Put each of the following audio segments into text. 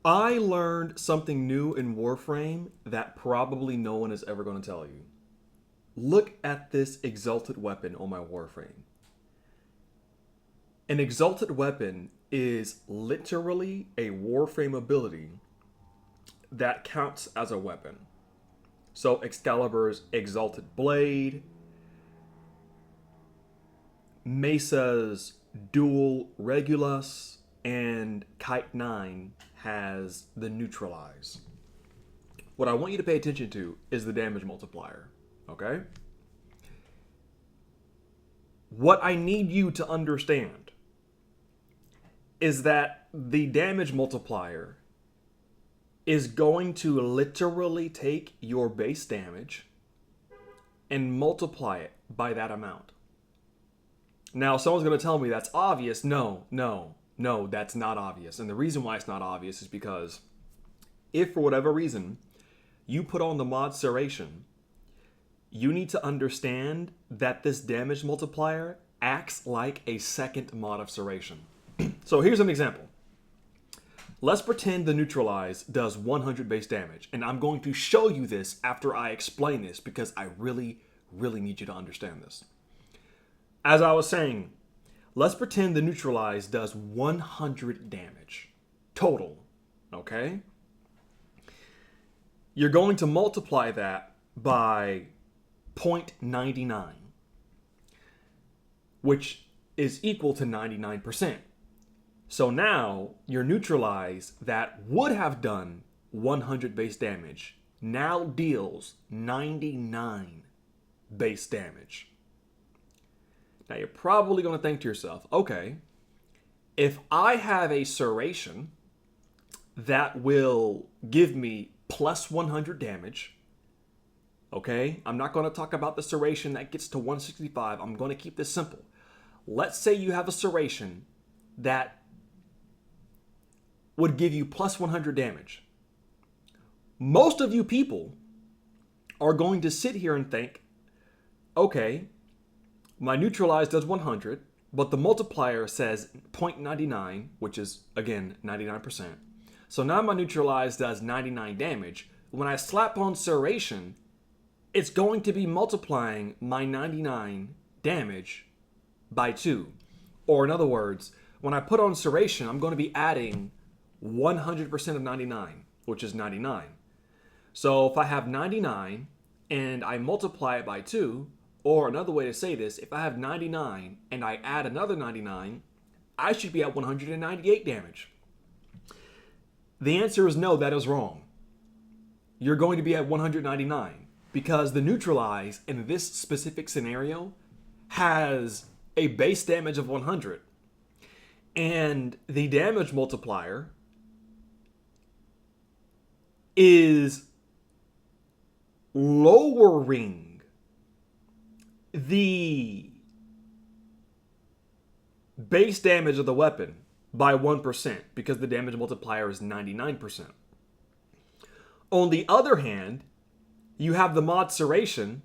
I learned something new in Warframe that probably no one is ever going to tell you. Look at this exalted weapon on my Warframe. An exalted weapon is literally a Warframe ability that counts as a weapon. So Excalibur's exalted blade, Mesa's dual Regulus, and Kite 9 has the neutralize. What I want you to pay attention to is the damage multiplier, okay? What I need you to understand is that the damage multiplier is going to literally take your base damage and multiply it by that amount. Now, someone's going to tell me that's obvious. No, that's not obvious. And the reason why it's not obvious is because if for whatever reason you put on the mod Serration, you need to understand that this damage multiplier acts like a second mod of Serration. So here's an example. Let's pretend the neutralize does 100 base damage, and I'm going to show you this after I explain this because I really need you to understand this. As I was saying, let's pretend the neutralize does 100 damage total, okay? You're going to multiply that by 0.99, which is equal to 99%. So now your neutralize that would have done 100 base damage now deals 99 base damage. Now you're probably going to think to yourself, okay, if I have a Serration that will give me plus 100 damage, okay, I'm not going to talk about the Serration that gets to 165. I'm going to keep this simple. Let's say you have a Serration that would give you plus 100 damage. Most of you people are going to sit here and think, okay, my neutralize does 100, but the multiplier says 0.99, which is, again, 99%. So now my neutralize does 99 damage. When I slap on Serration, it's going to be multiplying my 99 damage by 2. Or in other words, when I put on Serration, I'm going to be adding 100% of 99, which is 99. So if I have 99 and I multiply it by 2, or another way to say this, if I have 99 and I add another 99, I should be at 198 damage. The answer is no, that is wrong. You're going to be at 199 because the neutralize in this specific scenario has a base damage of 100. And the damage multiplier is lowering the base damage of the weapon by 1% because the damage multiplier is 99%. On the other hand, you have the mod Serration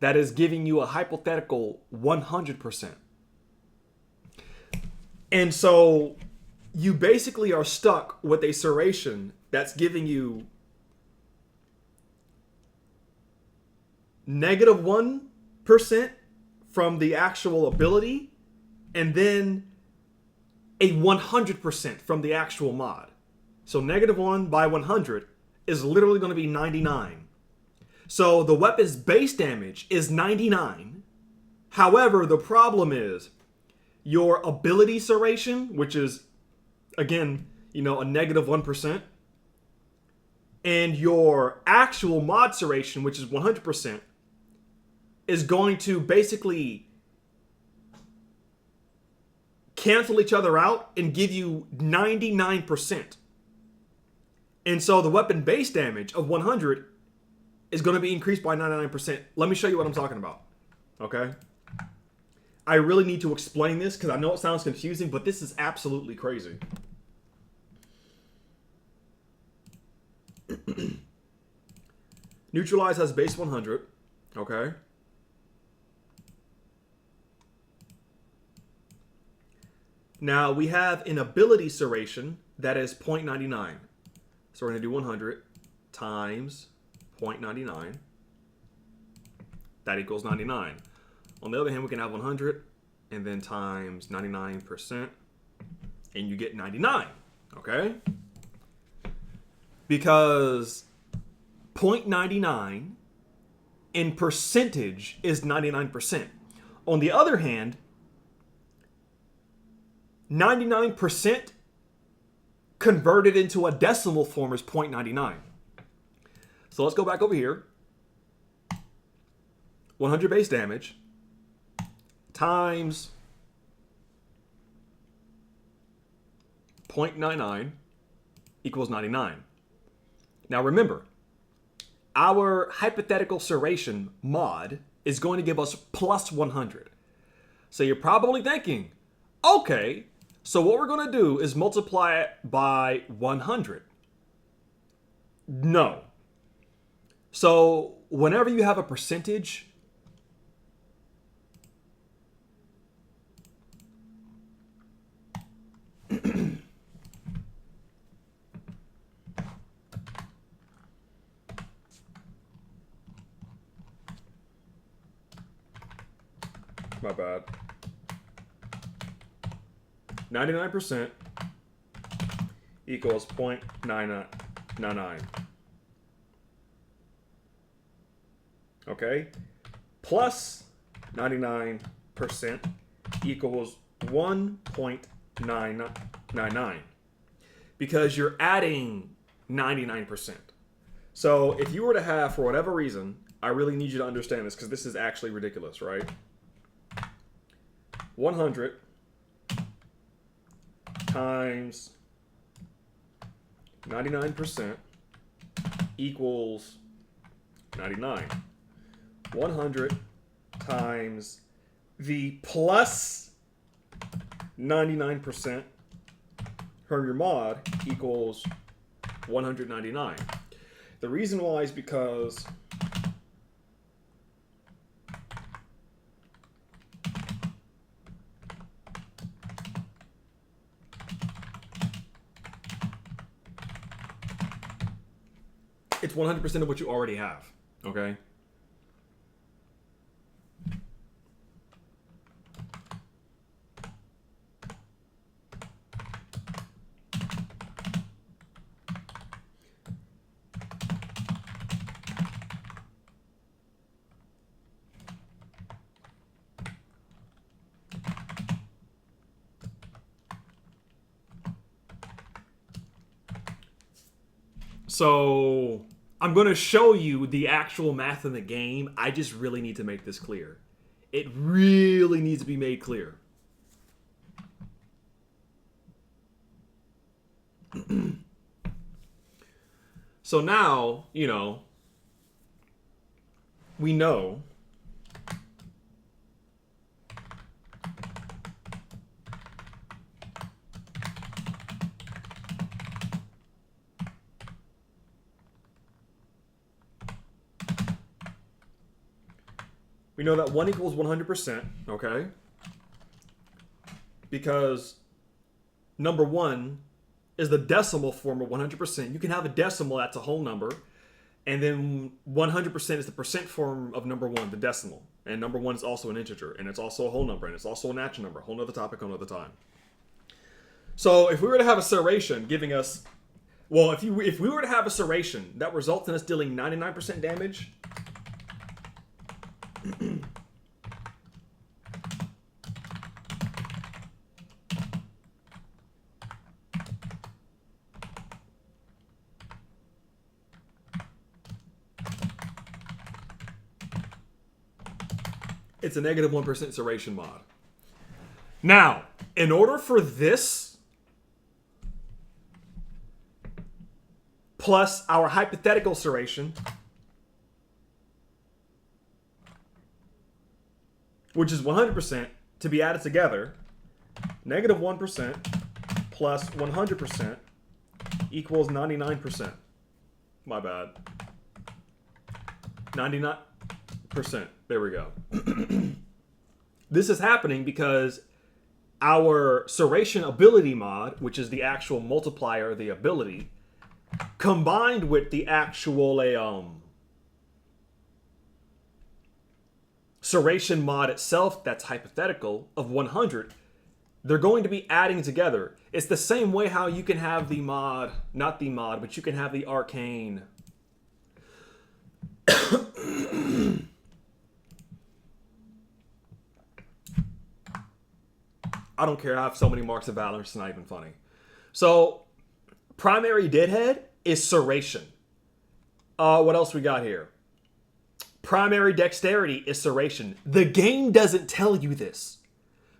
that is giving you a hypothetical 100%. And so you basically are stuck with a Serration that's giving you negative 1% from the actual ability and then a 100% from the actual mod. So negative 1 by 100 is literally going to be 99. So the weapon's base damage is 99. However, the problem is your ability Serration, which is, again, a negative 1%, and your actual mod Serration, which is 100%, is going to basically cancel each other out and give you 99%. And so the weapon base damage of 100 is going to be increased by 99%. Let me show you what I'm talking about. Okay? I really need to explain this because I know it sounds confusing, but this is absolutely crazy. Neutralize has base 100. Okay? Now we have an ability Serration that is 0.99. So we're going to do 100 times 0.99. That equals 99. On the other hand, we can have 100 and then times 99%, and you get 99, okay? Because 0.99 in percentage is 99%. On the other hand, 99% converted into a decimal form is 0.99. So let's go back over here. 100 base damage times 0.99 equals 99. Now remember, our hypothetical serration mod is going to give us plus 100. So you're probably thinking, okay, so what we're going to do is multiply it by 100. No. So whenever you have a percentage, my bad. 99% equals 0.999. Okay? Plus 99% equals 1.999. Because you're adding 99%. So if you were to have, for whatever reason, I really need you to understand this because this is actually ridiculous, right? 100 times 99% equals 99. 100 times the plus 99% from your mod equals 199. The reason why is because it's 100% of what you already have, okay? So I'm going to show you the actual math in the game. I just really need to make this clear. It really needs to be made clear. So now, you know, we know that 1 equals 100%, okay? Because number 1 is the decimal form of 100%. You can have a decimal that's a whole number, and then 100% is the percent form of number 1, the decimal. And number 1 is also an integer, and it's also a whole number, and it's also a natural number. Whole nother topic, whole nother time. So if we were to have a serration giving us, well, if we were to have a serration that results in us dealing 99% damage, it's a negative 1% serration mod. Now, in order for this plus our hypothetical serration, which is 100%, to be added together, negative 1% plus 100% equals 99%. My bad. 99%. There we go. This is happening because our Serration ability mod, which is the actual multiplier of the ability, combined with the actual Serration mod itself, that's hypothetical, of 100, they're going to be adding together. It's the same way how you can have the mod, not the mod, but you can have the arcane. I don't care. I have so many marks of valor, it's not even funny. So, primary deadhead is Serration. What else we got here? Primary dexterity is Serration. The game doesn't tell you this.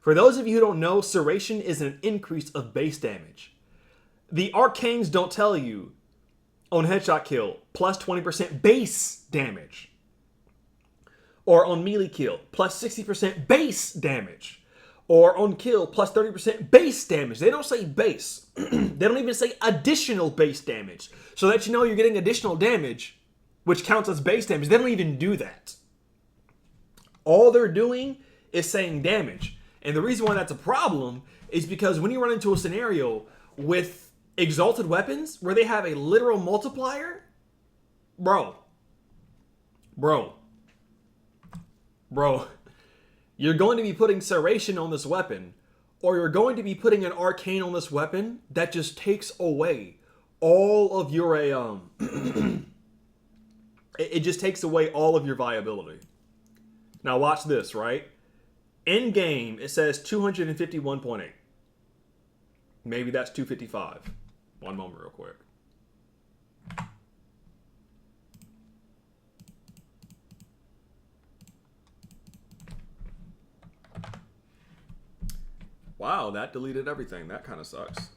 For those of you who don't know, Serration is an increase of base damage. The arcanes don't tell you on headshot kill, plus 20% base damage. Or on melee kill, plus 60% base damage. Or on kill, plus 30% base damage. They don't say base. They don't even say additional base damage. So that you know you're getting additional damage, which counts as base damage. They don't even do that. All they're doing is saying damage. And the reason why that's a problem is because when you run into a scenario with exalted weapons where they have a literal multiplier, bro, you're going to be putting Serration on this weapon, or you're going to be putting an arcane on this weapon that just takes away all of your it just takes away all of your viability. Now watch this, right? In game, it says 251.8. Maybe that's 255. One moment real quick. Wow, that deleted everything. That kind of sucks.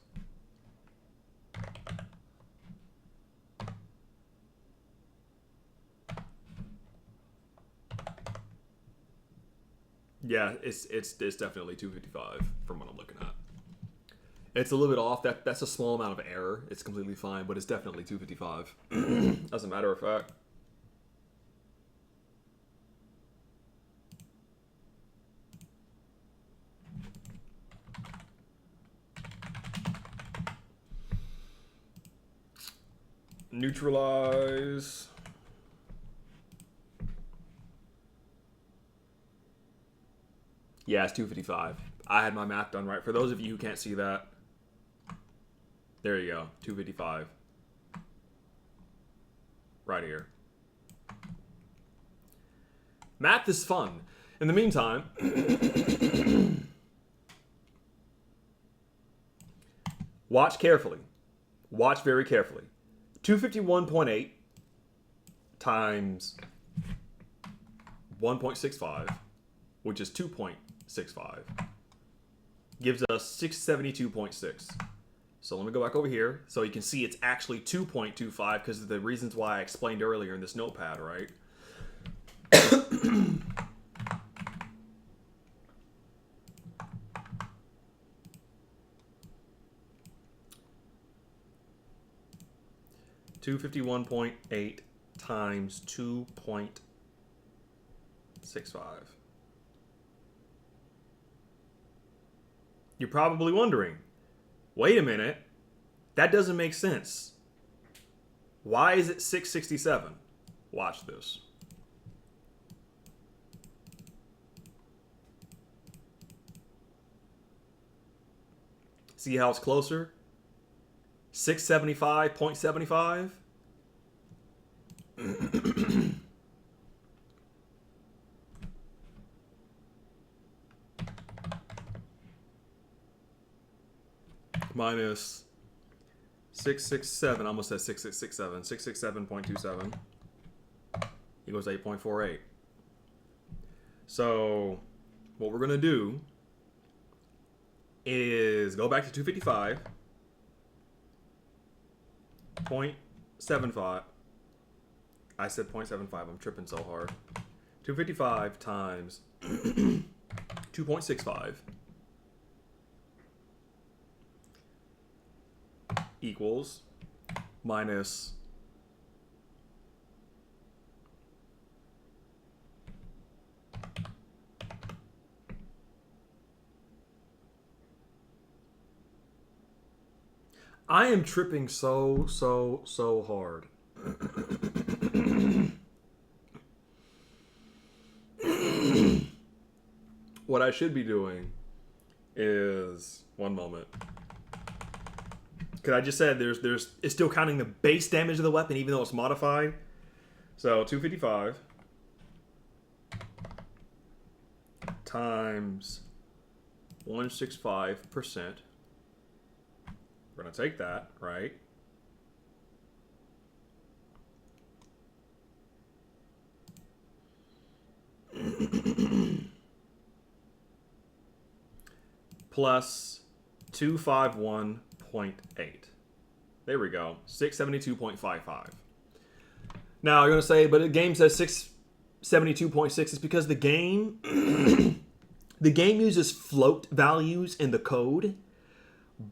Yeah, it's definitely 255 from what I'm looking at. It's a little bit off. That's a small amount of error. It's completely fine, but it's definitely 255. As a matter of fact. Neutralize. Yeah, it's 255. I had my math done right. For those of you who can't see that, there you go. 255. Right here. Math is fun. In the meantime, watch carefully. Watch very carefully. 251.8 times 1.65, which is 2.65, gives us 672.6. So let me go back over here so you can see it's actually 2.25 because of the reasons why I explained earlier in this notepad, right? $251.8 times 2.65. You're probably wondering, wait a minute, that doesn't make sense. Why is it 667? Watch this. See how it's closer? 675.75. Minus 667. I almost said 6667. 667.27 equals 8.48. So what we're going to do is go back to 255. 0.75. I said 0.75. I'm tripping so hard. 255 times 2.65 equals minus I am tripping so hard. What I should be doing is, one moment. Because I just said it's still counting the base damage of the weapon even though it's modified. So 255 times 165%. We're going to take that, right? Plus 251.8. There we go. 672.55. Now you're going to say, but the game says 672.6. It's because the game the game uses float values in the code,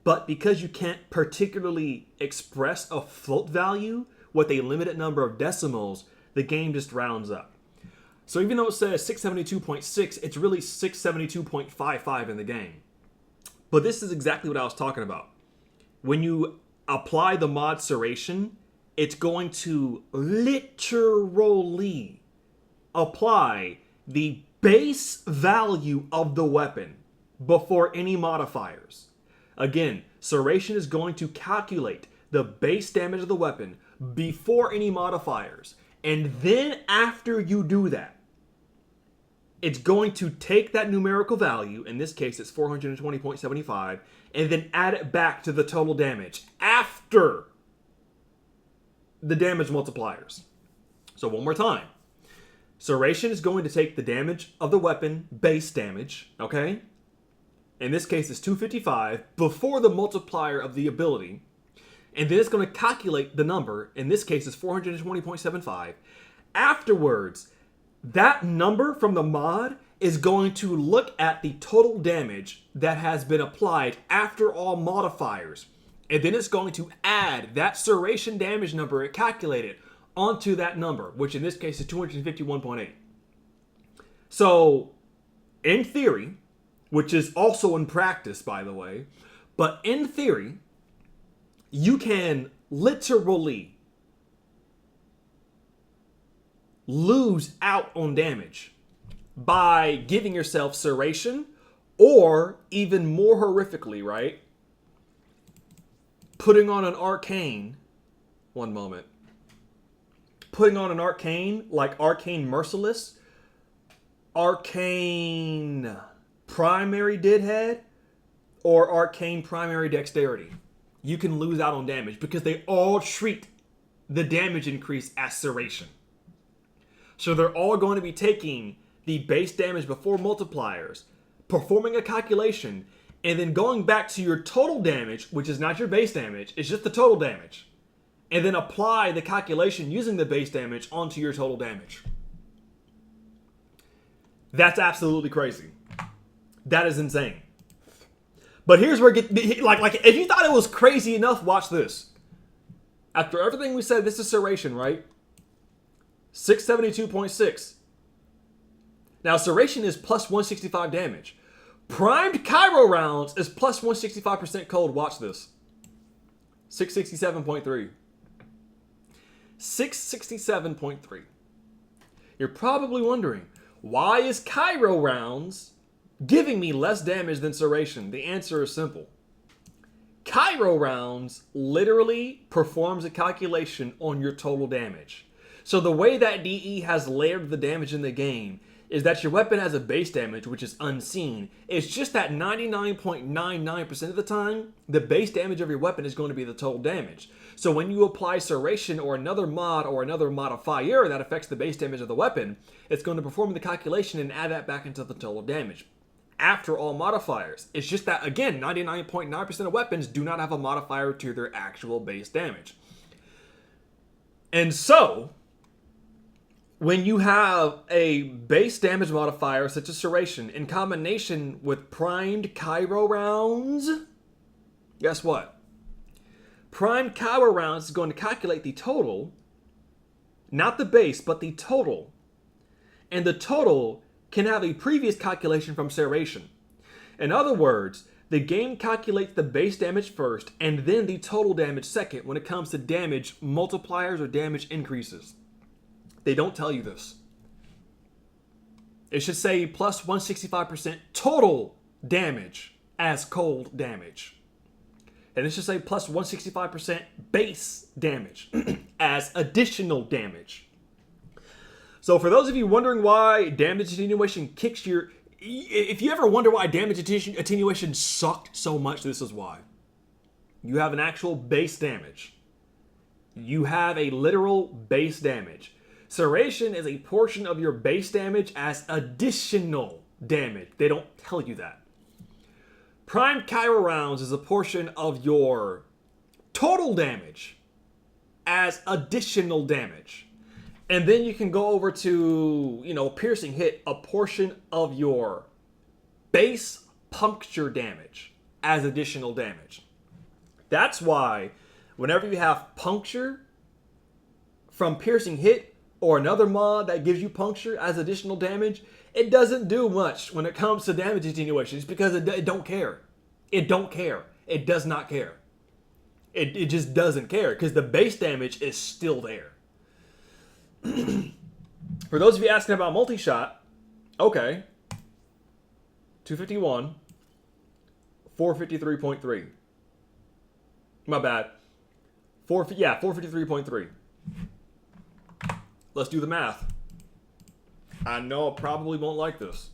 but because you can't particularly express a float value with a limited number of decimals, the game just rounds up. So even though it says 672.6, it's really 672.55 in the game. But this is exactly what I was talking about. When you apply the mod serration, it's going to literally apply the base value of the weapon before any modifiers. Again, serration is going to calculate the base damage of the weapon before any modifiers. And then after you do that, it's going to take that numerical value, in this case it's 420.75, and then add it back to the total damage after the damage multipliers. So one more time. Serration is going to take the damage of the weapon, base damage, okay? In this case it's 255 before the multiplier of the ability, and then it's going to calculate the number, in this case it's 420.75. Afterwards, that number from the mod is going to look at the total damage that has been applied after all modifiers. And then it's going to add that serration damage number it calculated onto that number, which in this case is 251.8. So, in theory, which is also in practice, by the way, but in theory, you can literally lose out on damage by giving yourself serration, or even more horrifically, right? Putting on an arcane. One moment. Putting on an arcane like Arcane Merciless, Arcane Primary Deadhead, or Arcane Primary Dexterity. You can lose out on damage because they all treat the damage increase as serration. So they're all going to be taking the base damage before multipliers, performing a calculation, and then going back to your total damage, which is not your base damage, it's just the total damage, and then apply the calculation using the base damage onto your total damage. That's absolutely crazy. That is insane. But here's where like if you thought it was crazy enough, watch this. After everything we said, this is serration, right? 672.6. Now, serration is plus 165 damage. Primed Cairo rounds is plus 165% cold. Watch this. 667.3. 667.3. You're probably wondering, why is Cairo rounds giving me less damage than serration? The answer is simple. Cairo rounds literally performs a calculation on your total damage. So the way that DE has layered the damage in the game is that your weapon has a base damage, which is unseen. It's just that 99.99% of the time, the base damage of your weapon is going to be the total damage. So when you apply serration or another mod or another modifier that affects the base damage of the weapon, it's going to perform the calculation and add that back into the total damage after all modifiers. It's just that, again, 99.9% of weapons do not have a modifier to their actual base damage. And so, when you have a base damage modifier such as serration in combination with primed Cairo rounds, guess what? Primed Cairo rounds is going to calculate the total, not the base, but the total. And the total can have a previous calculation from serration. In other words, The game calculates the base damage first and then the total damage second when it comes to damage multipliers or damage increases. They don't tell you this. It should say plus 165% total damage as cold damage. And it should say plus 165% base damage as additional damage. So for those of you wondering why damage attenuation kicks your... If you ever wonder why damage attenuation sucked so much, this is why. You have an actual base damage. You have a literal base damage. Serration is a portion of your base damage as additional damage. They don't tell you that. Prime Kyro rounds is a portion of your total damage as additional damage. And then you can go over to, piercing hit, a portion of your base puncture damage as additional damage. That's why whenever you have puncture from piercing hit or another mod that gives you puncture as additional damage, it doesn't do much when it comes to damage attenuation. It's because it don't care. It don't care. It does not care. It just doesn't care because the base damage is still there. For those of you asking about multi-shot, okay. 251, 453.3. My bad. 453.3. Let's do the math. I know I probably won't like this.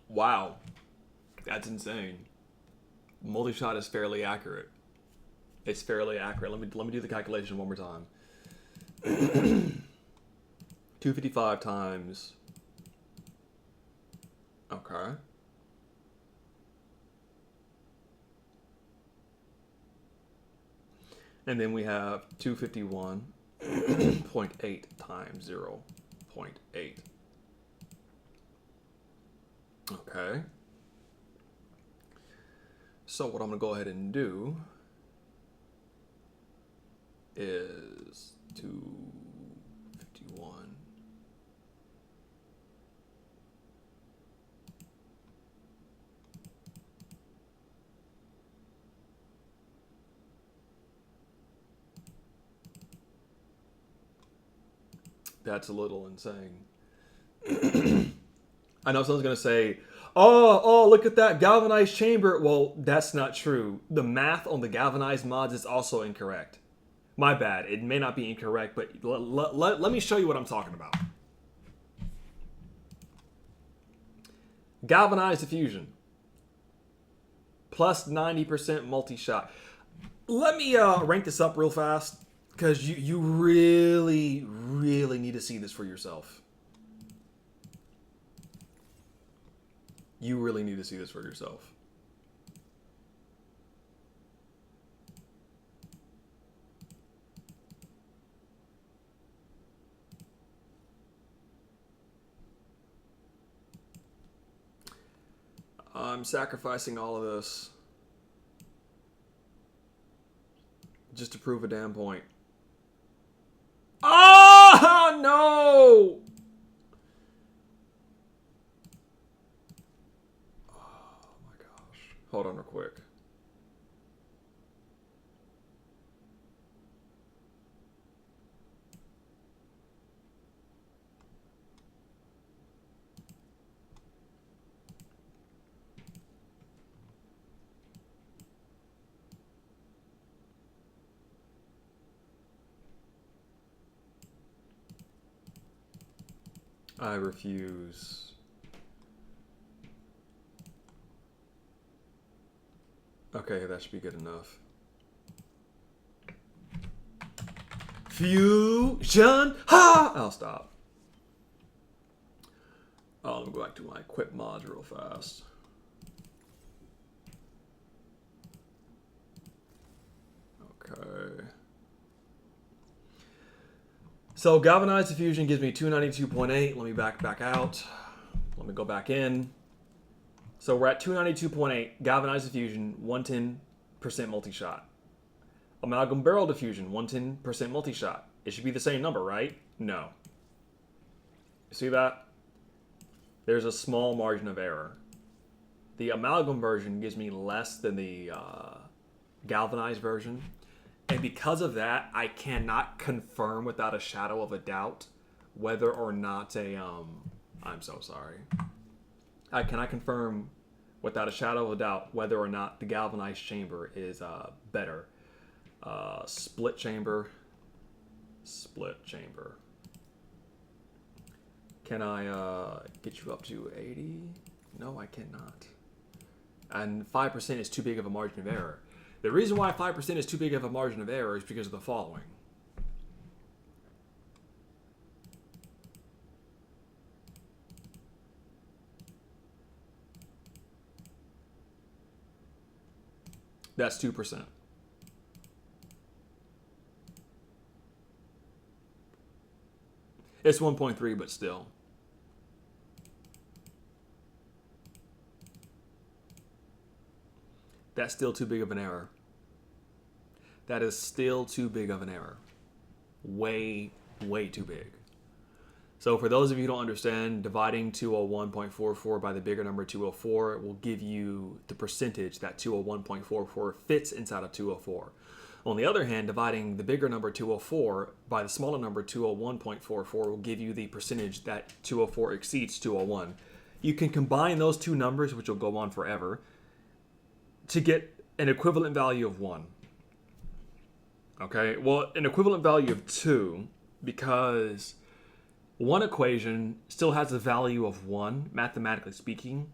Wow, that's insane. Multi-shot is fairly accurate. It's fairly accurate. Let me do the calculation one more time. 255 times. Okay. And then we have 251.8 times 0.8. Okay. So what I'm going to go ahead and do is 251. That's a little insane. I know someone's going to say, oh, look at that galvanized chamber. Well, that's not true. The math on the galvanized mods is also incorrect. My bad. It may not be incorrect, but let me show you what I'm talking about. Galvanized diffusion. Plus 90% multi-shot. Let me rank this up real fast, because you really, really need to see this for yourself. You really need to see this for yourself. I'm sacrificing all of this just to prove a damn point. Oh, no! Hold on real quick. I refuse. Okay, that should be good enough. Fusion! Ha! I'll stop. Oh, let me go back to my equip mods real fast. Okay. So galvanized diffusion gives me 292.8. Let me back out. Let me go back in. So we're at 292.8 galvanized diffusion, 110% multi-shot. Amalgam barrel diffusion, 110% multi-shot. It should be the same number, right? No. You see that? There's a small margin of error. The amalgam version gives me less than the galvanized version. And because of that, I cannot confirm without a shadow of a doubt whether or not I'm so sorry. I cannot confirm without a shadow of a doubt whether or not the galvanized chamber is better. Split chamber. Can I get you up to 80? No, I cannot. And 5% is too big of a margin of error. The reason why 5% is too big of a margin of error is because of the following. That's 2%. It's 1.3, but still. That's still too big of an error. That is still too big of an error. Way, way too big. So for those of you who don't understand, dividing 201.44 by the bigger number 204 will give you the percentage that 201.44 fits inside of 204. On the other hand, dividing the bigger number 204 by the smaller number 201.44 will give you the percentage that 204 exceeds 201. You can combine those two numbers, which will go on forever, to get an equivalent value of 1. Okay, well, an equivalent value of 2, because one equation still has a value of 1, mathematically speaking,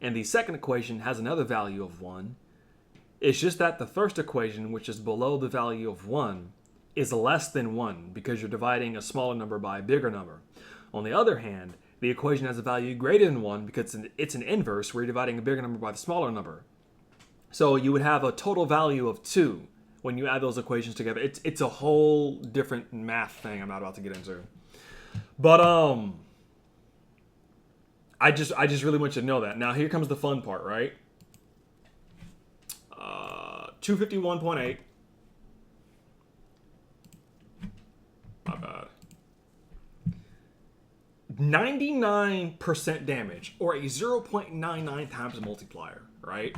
and the second equation has another value of 1. It's just that the first equation, which is below the value of 1, is less than 1 because you're dividing a smaller number by a bigger number. On the other hand, the equation has a value greater than 1 because it's an inverse where you're dividing a bigger number by the smaller number. So you would have a total value of 2 when you add those equations together. It's a whole different math thing I'm not about to get into. But I just really want you to know that. Now here comes the fun part, right? 251.8. My bad. 99% damage, or a 0.99 times multiplier, right?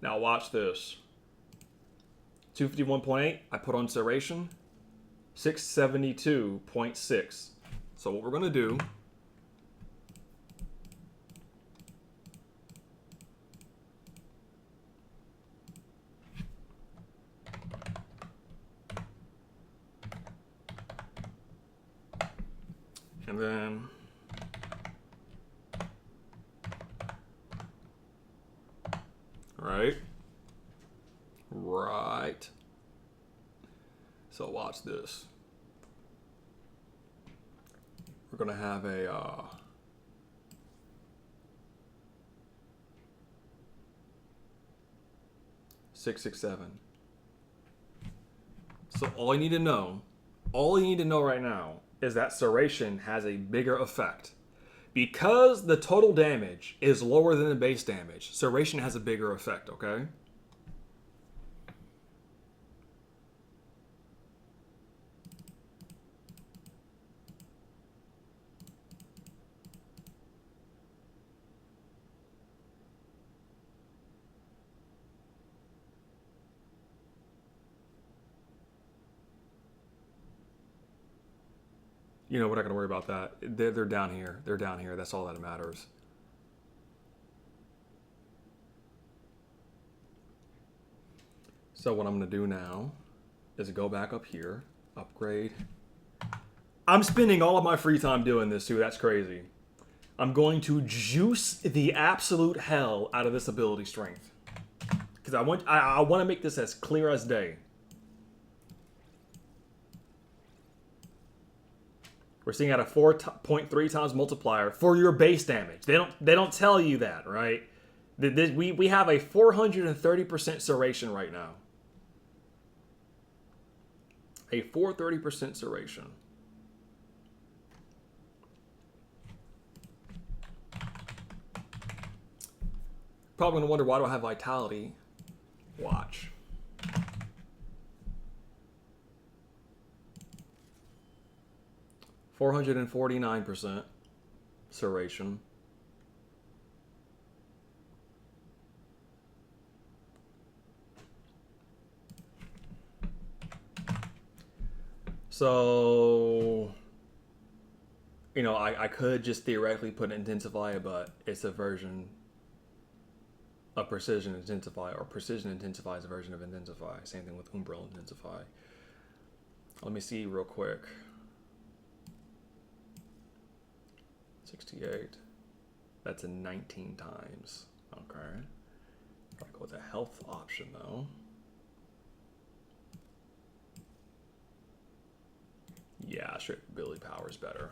Now watch this. 251.8, I put on serration. 672.6. So what we're going to do, and then right. So watch this. We're going to have a 667. So all you need to know right now is that serration has a bigger effect. Because the total damage is lower than the base damage, serration has a bigger effect, okay? You know, we're not going to worry about that. They're down here. They're down here. That's all that matters. So what I'm going to do now is go back up here, upgrade. I'm spending all of my free time doing this too. That's crazy. I'm going to juice the absolute hell out of this ability strength. Because I want to make this as clear as day. We're seeing at a 4.3 times multiplier for your base damage. They don't tell you that, right? We have a 430% serration right now. A 430% serration. Probably gonna wonder, why do I have vitality? Watch. (449% serration). So, you know, I could just theoretically put Intensify, but it's a version of Precision Intensify, or Precision Intensify is a version of Intensify. Same thing with Umbrella Intensify. Let me see real quick. 68. That's a 19 times. Okay. I'll go with a health option though. Yeah, straight ability power is better.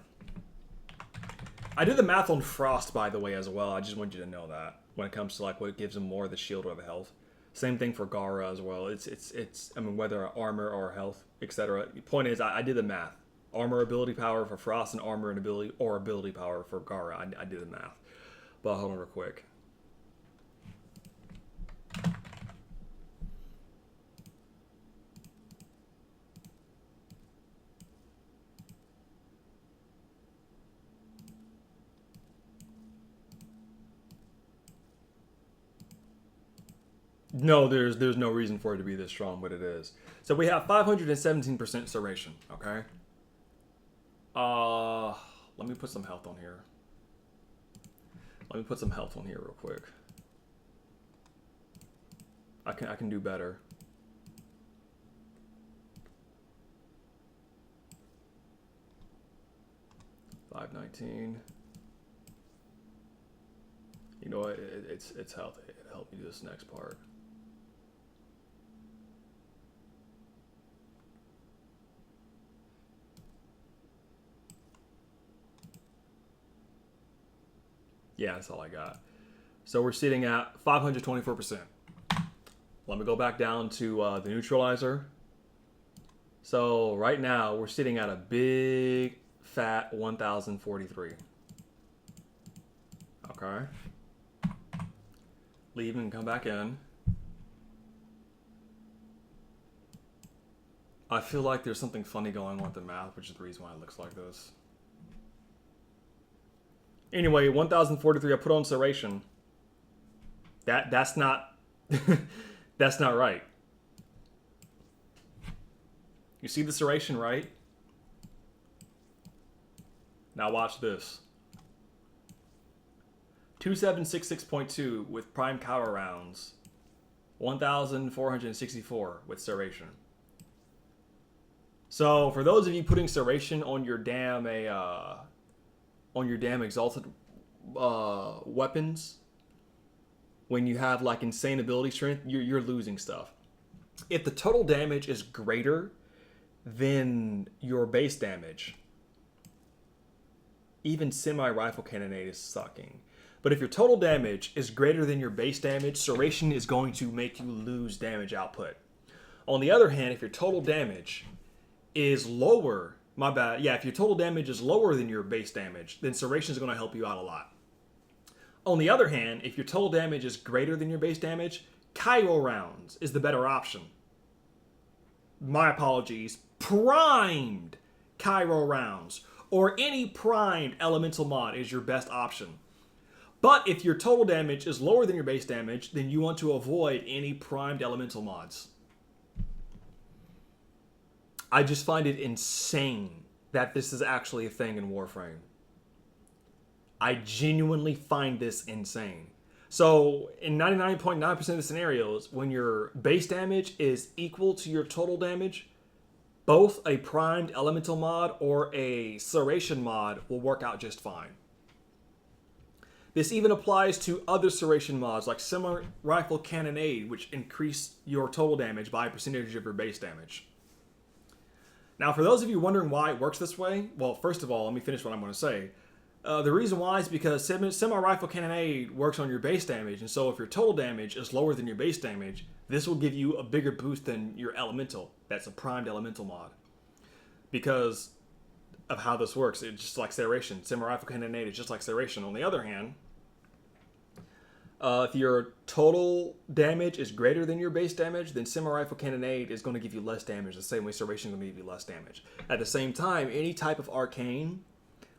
I did the math on Frost, by the way, as well. I just want you to know that when it comes to like what gives him more, the shield or the health. Same thing for Gara as well. It's I mean, whether armor or health, etc. The point is, I did the math. Armor ability power for Frost and armor and ability or ability power for Gara. I did the math. But hold on real quick. No, there's no reason for it to be this strong, but it is. So we have 517% serration, okay? Let me put some health on here. Let me put some health on here real quick. I can do better. $519. You know what? It's health. It'll help me do this next part. Yeah, that's all I got. So we're sitting at 524%. Let me go back down to the neutralizer. So right now we're sitting at a big fat 1043. Okay. Leave and come back in. I feel like there's something funny going on with the math, which is the reason why it looks like this. Anyway, 1043, I put on serration. That's not that's not right. You see the serration, right? Now watch this. 2766.2 with prime Kawa rounds. 1464 with serration. So for those of you putting serration on your damn exalted weapons, when you have like insane ability strength, you're losing stuff. If the total damage is greater than your base damage, even semi-rifle cannonade is sucking. But if your total damage is greater than your base damage, serration is going to make you lose damage output. On the other hand, if your total damage is lower, my bad, yeah, if your total damage is lower than your base damage, then serration is going to help you out a lot. On the other hand, if your total damage is greater than your base damage, Cairo rounds is the better option. My apologies, primed Cairo rounds or any primed elemental mod is your best option. But if your total damage is lower than your base damage, then you want to avoid any primed elemental mods. I just find it insane that this is actually a thing in Warframe. I genuinely find this insane. So in 99.9% of the scenarios, when your base damage is equal to your total damage, both a primed elemental mod or a serration mod will work out just fine. This even applies to other serration mods like semi-rifle cannonade, which increase your total damage by a percentage of your base damage. Now, for those of you wondering why it works this way, well, first of all, let me finish what I'm going to say. The reason why is because semi-rifle cannonade works on your base damage, and so if your total damage is lower than your base damage, this will give you a bigger boost than your elemental. That's a primed elemental mod. because of how this works. It's just like serration. Semi-rifle cannonade is just like serration. On the other hand, if your total damage is greater than your base damage, then semi-rifle cannonade is going to give you less damage. The same way serration is going to give you less damage. At the same time, any type of arcane,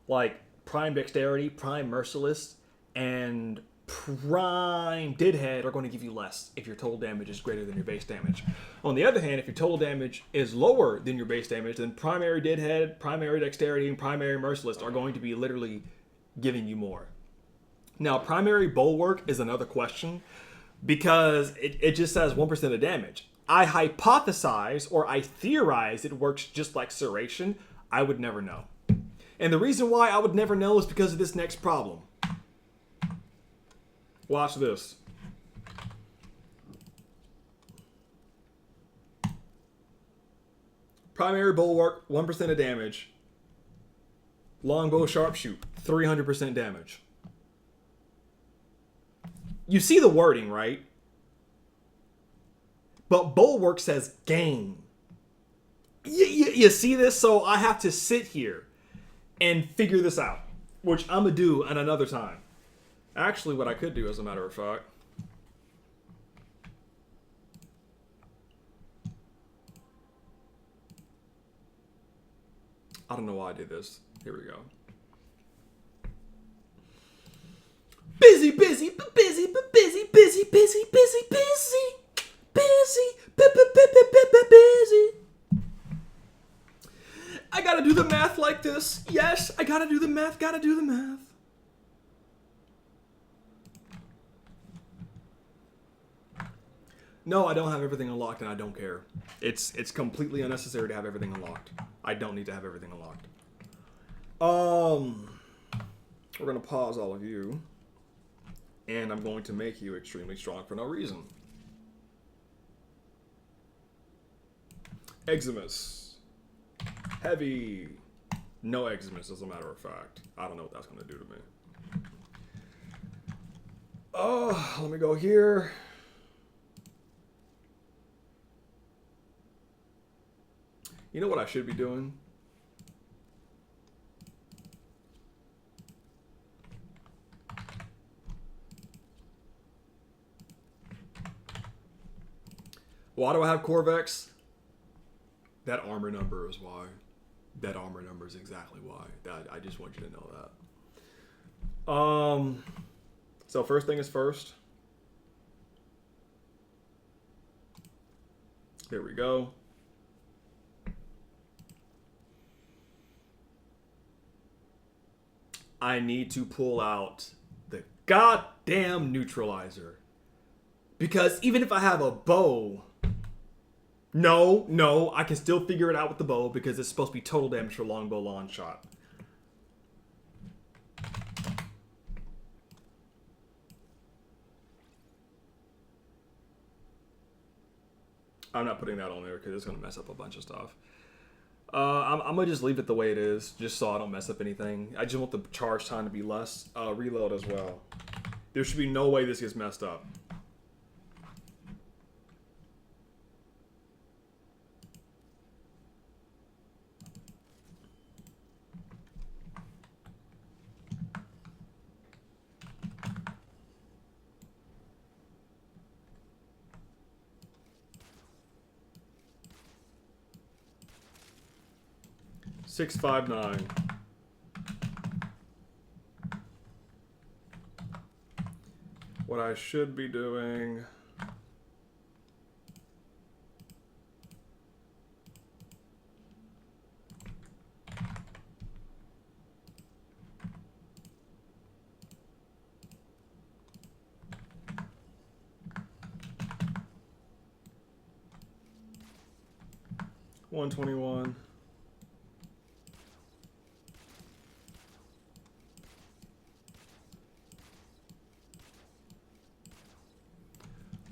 like prime dexterity, prime merciless, and prime deadhead are going to give you less if your total damage is greater than your base damage. On the other hand, if your total damage is lower than your base damage, then primary deadhead, primary dexterity, and primary merciless are going to be literally giving you more. Now, primary bulwark is another question because it just says 1% of damage. I hypothesize or I theorize it works just like serration. I would never know. And the reason why I would never know is because of this next problem. Watch this. Primary bulwark, 1% of damage. Longbow sharpshoot, 300% damage. You see the wording, right? But bulwark says gain. You see this? So I have to sit here and figure this out, which I'm going to do at another time. Actually, what I could do, as a matter of fact, I don't know why I did this. Here we go. Busy, busy, busy, busy, busy, busy, busy, busy, busy, busy. I gotta do the math like this. Yes, I gotta do the math, gotta do the math. No, I don't have everything unlocked, and I don't care. It's completely unnecessary to have everything unlocked. I don't need to have everything unlocked. We're gonna pause all of you, and I'm going to make you extremely strong for no reason. Eximus, heavy, no Eximus, as a matter of fact. I don't know what that's gonna do to me. Oh, let me go here. You know what I should be doing? Why do I have Corvex? That armor number is why. That armor number is exactly why. I just want you to know that. So first thing is first. There we go. I need to pull out the goddamn neutralizer. Because even if I have a bow, no, I can still figure it out with the bow because it's supposed to be total damage for longbow launch shot. I'm not putting that on there because it's going to mess up a bunch of stuff. I'm going to just leave it the way it is, just so I don't mess up anything. I just want the charge time to be less. Reload as well. There should be no way this gets messed up. Six, 5, 9. What I should be doing. $121.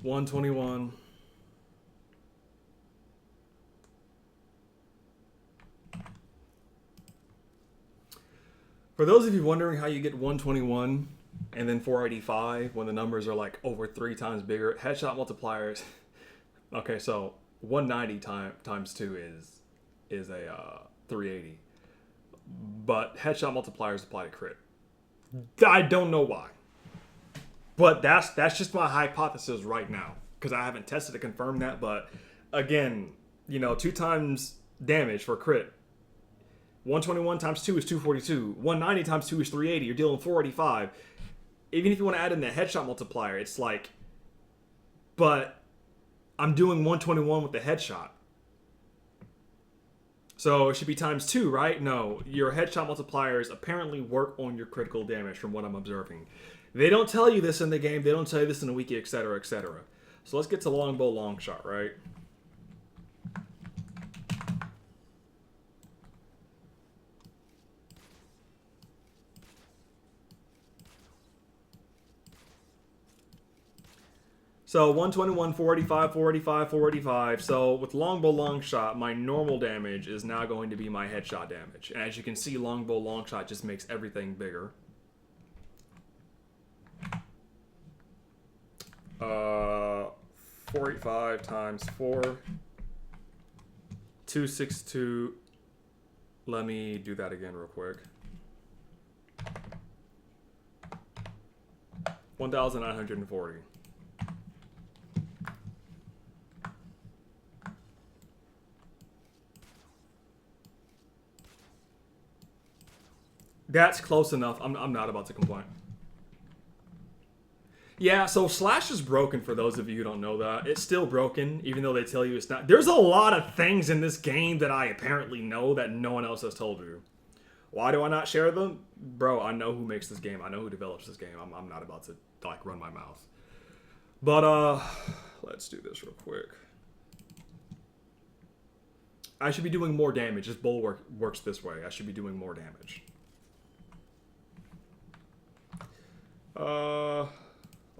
$121. For those of you wondering how you get 121 and then 485 when the numbers are like over 3 times bigger, headshot multipliers. Okay, so 190 times 2 is a 380. But headshot multipliers apply to crit. I don't know why. But that's just my hypothesis right now. Because I haven't tested to confirm that. But again, 2 times damage for crit. 121 times 2 is 242. 190 times 2 is 380. You're dealing 485. Even if you want to add in the headshot multiplier, it's like, but I'm doing 121 with the headshot. So it should be times 2, right? No, your headshot multipliers apparently work on your critical damage from what I'm observing. They don't tell you this in the game. They don't tell you this in the wiki, etc., etc. So let's get to longbow long shot, right? So 121, 485, 485, 485. So with longbow long shot, my normal damage is now going to be my headshot damage. And as you can see, longbow long shot just makes everything bigger. 485 times 4, 262. Let me do that again real quick. 1,940. That's close enough. I'm not about to complain. Yeah, so Slash is broken for those of you who don't know that. It's still broken, even though they tell you it's not. There's a lot of things in this game that I apparently know that no one else has told you. Why do I not share them? Bro, I know who makes this game. I know who develops this game. I'm not about to, like, run my mouth. But, let's do this real quick. I should be doing more damage. This bow works this way. I should be doing more damage.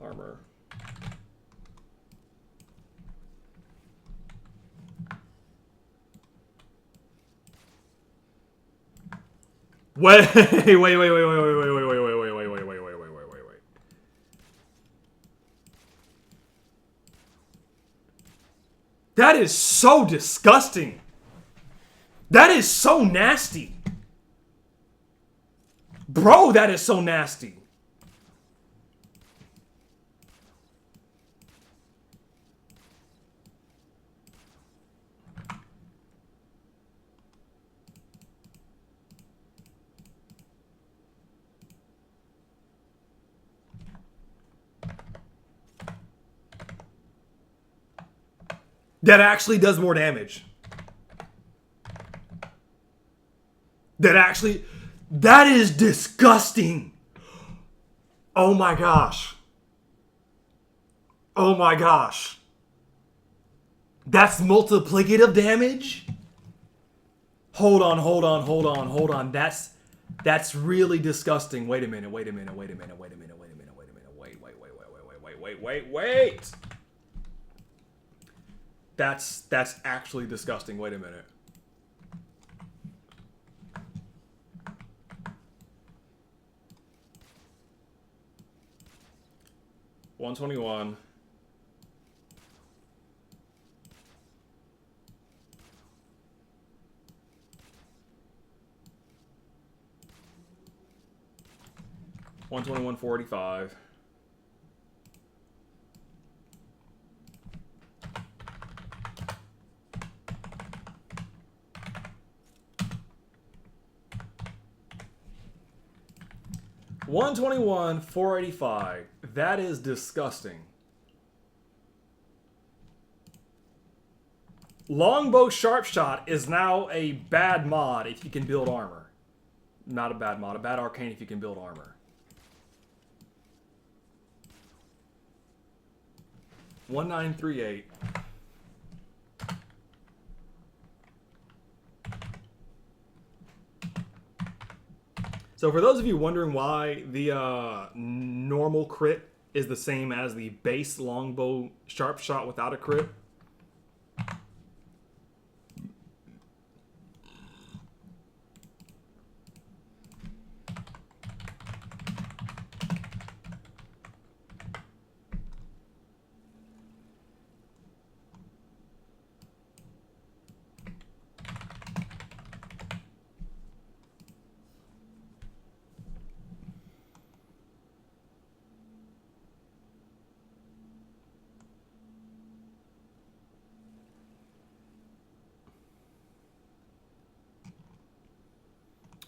Armor. Wait. That is so disgusting. That is so nasty. Bro, that is so nasty. That actually does more damage. That is disgusting. Oh my gosh. Oh my gosh. That's multiplicative damage? Hold on. That's really disgusting. Wait a minute. Wait. That's actually disgusting. Wait a minute. $121. $121.45. $121.485. That is disgusting. Longbow Sharp Shot is now a bad mod if you can build armor. Not a bad mod, a bad arcane if you can build armor. 1938. So for those of you wondering why the normal crit is the same as the base longbow sharp shot without a crit,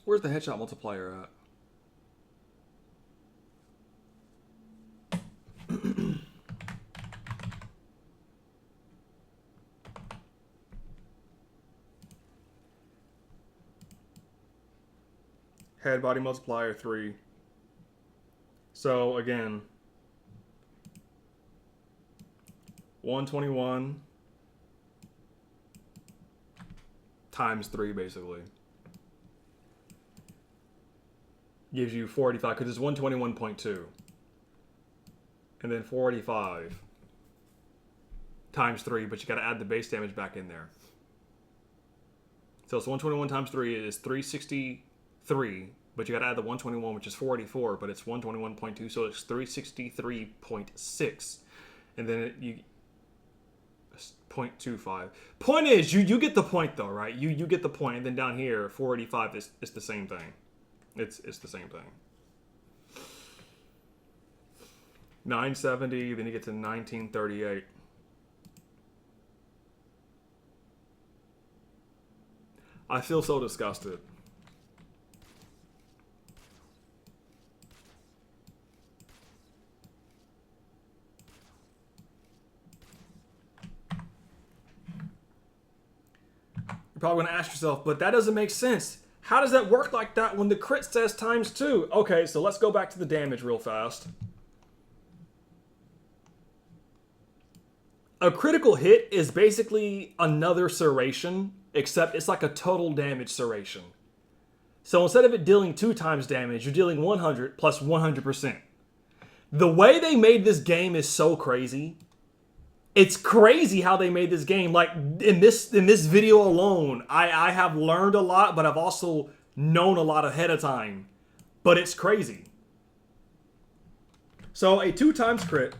Where's the headshot multiplier at? Head body multiplier 3. So again, 121 times 3 basically gives you 485 because it's 121.2. And then 485 times 3, but you got to add the base damage back in there. So it's 121 times 3 is 363, but you got to add the 121, which is 484, but it's 121.2, so it's 363.6. And then you 0.25. Point is, you get the point though, right? You get the point, and then down here, 485 is the same thing. It's the same thing. 970, then you get to 1938. I feel so disgusted. You're probably going to ask yourself, but that doesn't make sense. How does that work like that when the crit says times 2? Okay, so let's go back to the damage real fast. A critical hit is basically another serration, except it's like a total damage serration. So instead of it dealing 2 times damage, you're dealing 100 plus 100%. The way they made this game is so crazy. It's crazy how they made this game. Like, in this video alone, I have learned a lot, but I've also known a lot ahead of time. But it's crazy. So a 2 times crit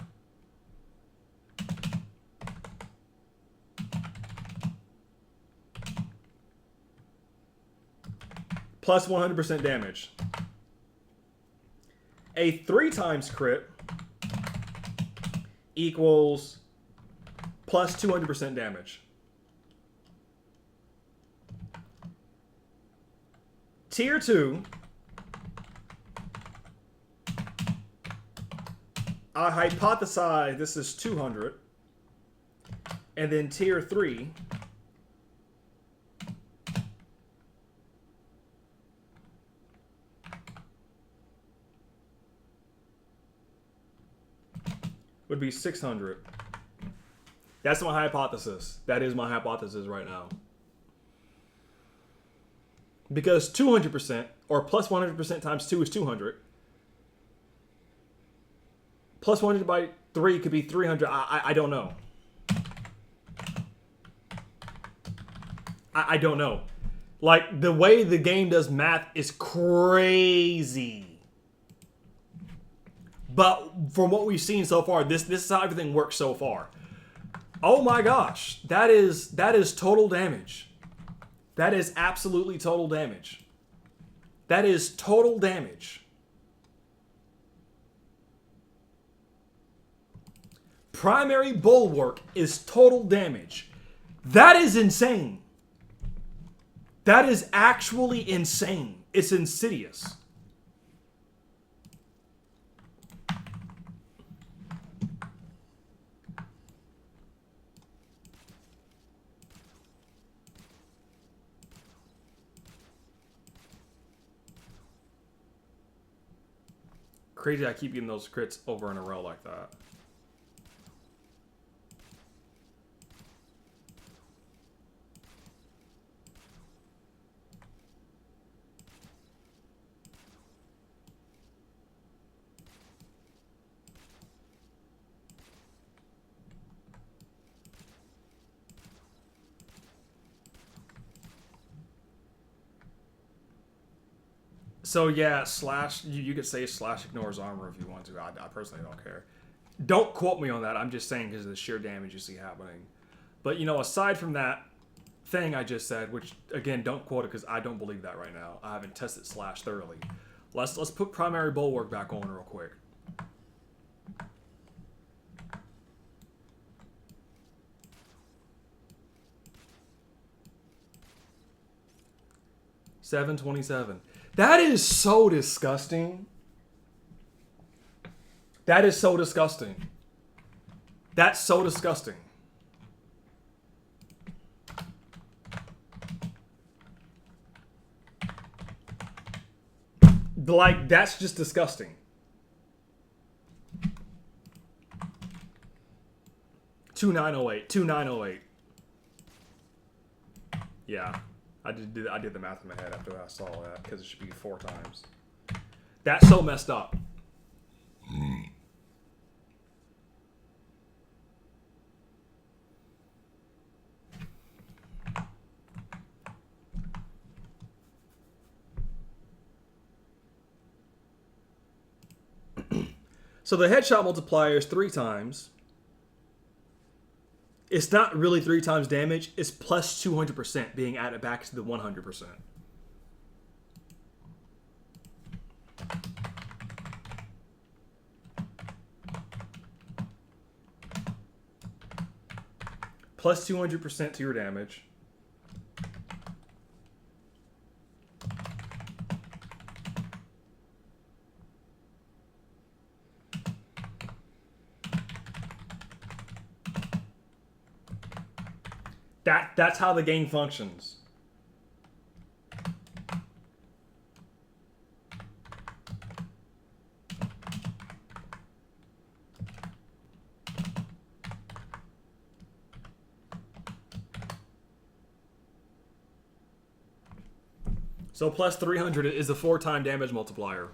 plus 100% damage. A 3 times crit equals plus 200% damage. Tier 2, I hypothesize this is 200. And then tier 3, would be 600. That's my hypothesis. That is my hypothesis right now. Because 200%, or plus 100% times 2 is 200. Plus 100 by 3 could be 300. I don't know. I don't know. Like, the way the game does math is crazy. But from what we've seen so far, this is how everything works so far. Oh my gosh, that is total damage. That is absolutely total damage. That is total damage. Primary bulwark is total damage. That is insane. That is actually insane. It's insidious. Crazy I keep getting those crits over in a row like that. So yeah, slash, you could say slash ignores armor if you want to. I personally don't care. Don't quote me on that. I'm just saying because of the sheer damage you see happening. But, you know, aside from that thing I just said, which, again, don't quote it because I don't believe that right now. I haven't tested slash thoroughly. Let's put primary bulwark back on real quick. 727. That is so disgusting. That is so disgusting. That's so disgusting. Like, that's just disgusting. 2908. 2908. Yeah. I did the math in my head after I saw that, because it should be 4 times. That's so messed up. So the headshot multiplier is 3 times. It's not really 3 times damage. It's plus 200% being added back to the 100%. Plus 200% to your damage. That's how the game functions. So plus 300 is a 4-time damage multiplier.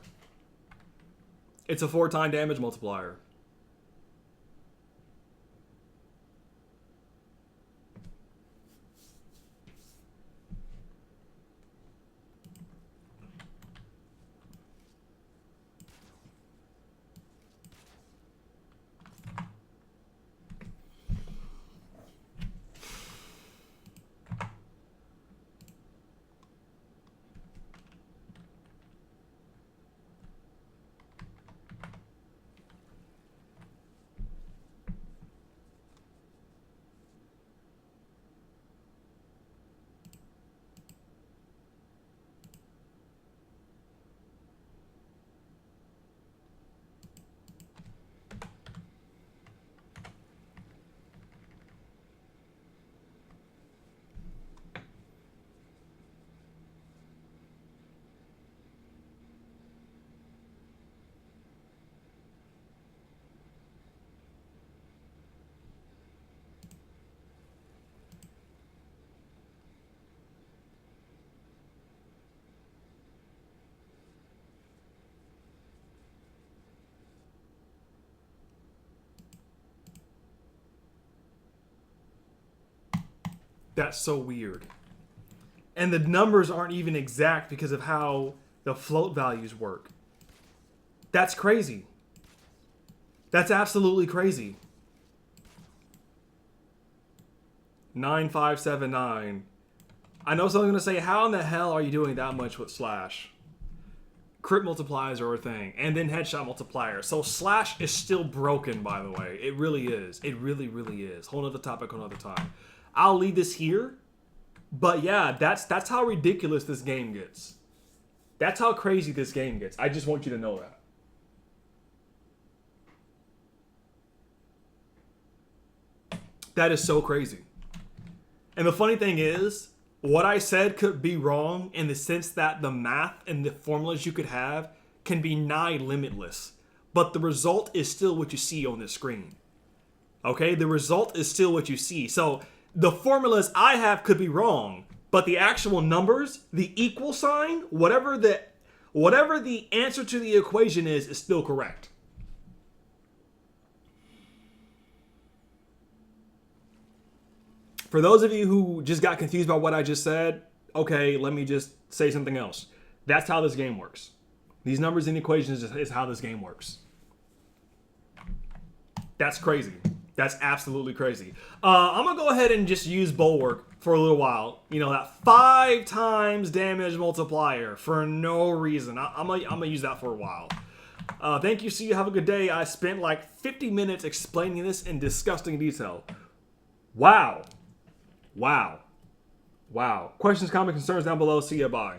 It's a 4-time damage multiplier. That's so weird. And the numbers aren't even exact because of how the float values work. That's crazy. That's absolutely crazy. 9579. I know someone's going to say, how in the hell are you doing that much with slash? Crit multipliers are a thing. And then headshot multiplier. So slash is still broken, by the way. It really is. It really, really is. Whole other topic, another time. I'll leave this here. But yeah, that's how ridiculous this game gets. That's how crazy this game gets. I just want you to know that. That is so crazy. And the funny thing is, what I said could be wrong in the sense that the math and the formulas you could have can be nigh limitless. But the result is still what you see on the screen. Okay? The result is still what you see. So the formulas I have could be wrong, but the actual numbers, the equal sign, whatever the answer to the equation is still correct. For those of you who just got confused by what I just said, okay, let me just say something else. That's how this game works. These numbers and equations is how this game works. That's crazy. That's absolutely crazy. I'm going to go ahead and just use Bulwark for a little while. You know, that 5 times damage multiplier for no reason. I'm going to use that for a while. Thank you. See you. Have a good day. I spent like 50 minutes explaining this in disgusting detail. Wow. Wow. Wow. Questions, comments, concerns down below. See ya. Bye.